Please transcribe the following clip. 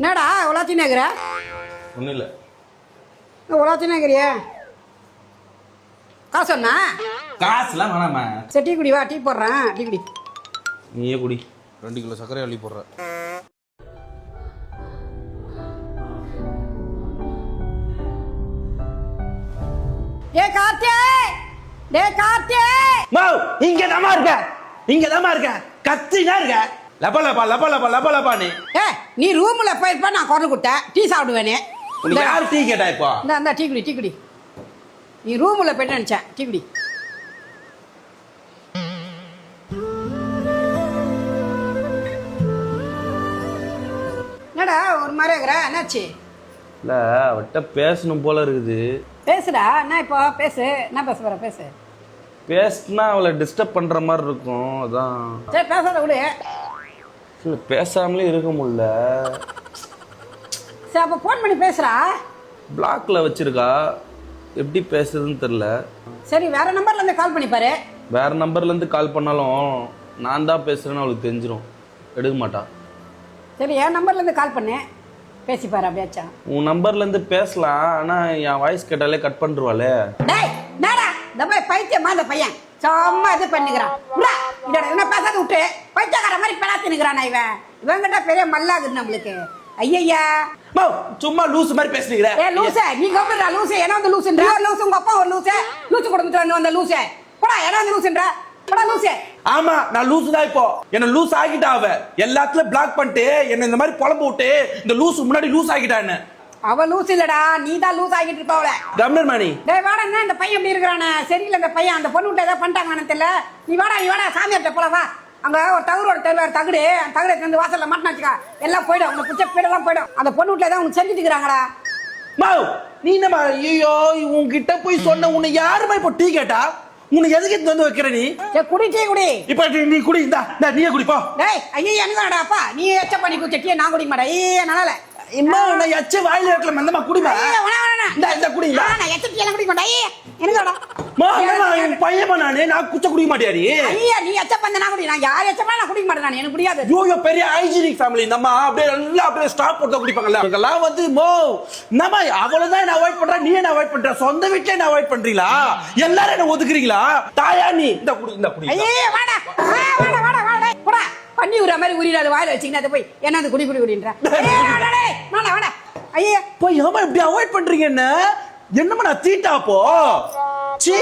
என்னடா உலாத்தினே இருக்கிற? ஒன்றும் இல்லை. உலாத்தினே இருக்கிறிய காசு சொன்னா காசுலாம் வேணாமா. சரி டீ குடி, வா டீ போடுறேன், டீ குடி. நீயே குடி. 2 கிலோ சர்க்கரை அள்ளி போடுற. ஏ கார்த்தியே, டே கார்த்தியே. மாவ் இங்க தாமா இருக்க, இங்க தாமா இருக்க, கத்தினா இருக்க. லப லபா லப லபா லப லபானே. ஏ நீ ரூம்ல போயிருப்பா, நான் குரல் கொடுத்தேன் டீ சாப்பிடுவேனே. உனக்கு யார் டீ கேட்டா இப்போ? இந்த டீ குடி, டீ குடி. நீ ரூம்ல போயிட்டு நினைச்சேன், டீ குடி. என்னடா ஒரு மாதிரி இருக்கிற, என்னாச்சு? இல்ல அவட்ட பேசணும் போல இருக்குது. பேசுடா, என்ன இப்போ பேசு, என்ன பேச போற பேசு. பேசினா அவளை டிஸ்டர்ப் பண்ற மாதிரி இருக்கும், அதான். சரி பேசாத விடு. இல்ல பேசாமலே இருக்க முடியல. சரி அப்போ ஃபோன் பண்ணி பேசுறா. பிளாக்ல வச்சிருக்கா, எப்படி பேசுறதுன்னு தெரியல. சரி வேற நம்பர்ல இருந்து கால் பண்ணி பாரு. வேற நம்பர்ல இருந்து கால் பண்ணாலும் நான் தான் பேசுறேன்னு அவளுக்கு தெரிஞ்சிடும், எடுக்க மாட்டா. சரி என் நம்பர்ல இருந்து கால் பண்ணு, பேசி பாரு அப்படியாச்சா. உன் நம்பர்ல இருந்து பேசலாம், ஆனா என் வாய்ஸ் கேட்டாலே கட் பண்ணிருவாளே. டேய் நேரா இந்த மாதிரி பைத்தியமா இந்த பையன் சும்மா இது பண்ணிக்கிறான். என்ன பேசாத விட்டு பைத்தியக்கார மாதிரி பேசினுக்கிறான் இவன். இவங்கிட்ட பெரிய மல்லாகுது நம்மளுக்கு. ஐயா சும்மா லூசு மாதிரி பேசுறீங்க. ஏ லூசே, நீ கவுண்டரா லூசே, என்ன வந்து லூசுன்ற? லூசு உங்க அப்பா ஒரு லூசே, லூசு குடும்பத்துல வந்த லூசே. போடா, என்ன வந்து லூசுன்ற? போடா லூசே. ஆமா நான் லூசு தான். இப்போ என்ன லூஸ் ஆகிட்டா அவ. எல்லாத்துலயும் பிளாக் பண்ணிட்டு என்ன இந்த மாதிரி புலம்பு விட்டு இந்த லூசு முன்னாடி லூஸ் ஆகிட்டா. என்ன அவ லூஸ் இல்லடா, நீ தான் லூஸ் ஆகிட்டு இருப்ப அவளை. கம்னர் மணி. டேய் வாடா, என்ன இந்த பையன் எப்படி இருக்கிறானே சரியில்லை. இந்த பையன் அந்த பொண்ணு விட்டு ஏதாவது பண்ணிட்டாங்கன்னு தெரியல. நீ வாடா சாமியார்ட்ட போல வா. அங்க ஒரு தகுரோட தகுடு தகுடு வந்து வாசல்ல மாட்டினாச்சுக்கா, எல்லாம் போயிடும். உங்க பிச்சை பீடெல்லாம் போயிடும். அந்த பொண்ணு வீட்டுல தான் உனக்கு செஞ்சுட்டு இருக்கிறாங்கடா. மாவ் நீ என்னமா ஐயோ உன்கிட்ட போய் சொன்ன உன்னை யாருமா இப்போ டீ கேட்டா? உனக்கு எதுக்கு வந்து வைக்கிற நீ? குடி டீ குடி. இப்ப நீ குடி, இந்தா நீயே குடிப்பா. டேய் ஐயா என்னடாப்பா நீ எச்ச பண்ணி குடிச்ச டீ நான் குடிக்க மாட்டேன். ஐயா நல்லா இம்மா நான் எச்ச வாயில வைக்கல, மந்தமா குடிமா. இந்த குடி. நான் எச்ச டீ எல்லாம் குடிக்க மாட்டேன். ஐயா என்னடா என் பையன் நான் குச்ச குடிக்க மாட்டியாரி? ஐயா நீ எச்ச பண்ண நான் குடி. நான் யார் எச்ச பண்ண நான் குடிக்க மாட்டேன். எனக்கு முடியாது. ஐயோ பெரிய ஹைஜீனிக் ஃபேமிலி நம்ம அப்படியே எல்லாம் அப்படியே ஸ்டாப் போட்டு குடிப்பாங்கல்ல. இதெல்லாம் வந்து மோ நம்ம அவ்வளவுதான் என்ன அவாய்ட் பண்ற, நீ என்ன அவாய்ட் பண்ற? சொந்த வீட்ல என்ன அவாய்ட் பண்றீங்களா? எல்லாரும் என்ன ஒதுக்குறீங்களா? தாயா நீ இந்த குடி. ஐயா வாடா போடா. பண்ணி உற மாதிரி உரியாத வாயில வச்சிங்கன்னா போய் என்னது குடி குடின்ற. வாடா ஐயா போய் ஏமா இப்படி அவாய்ட் பண்றீங்க? என்னமா நான் தீட்டா போ. சீ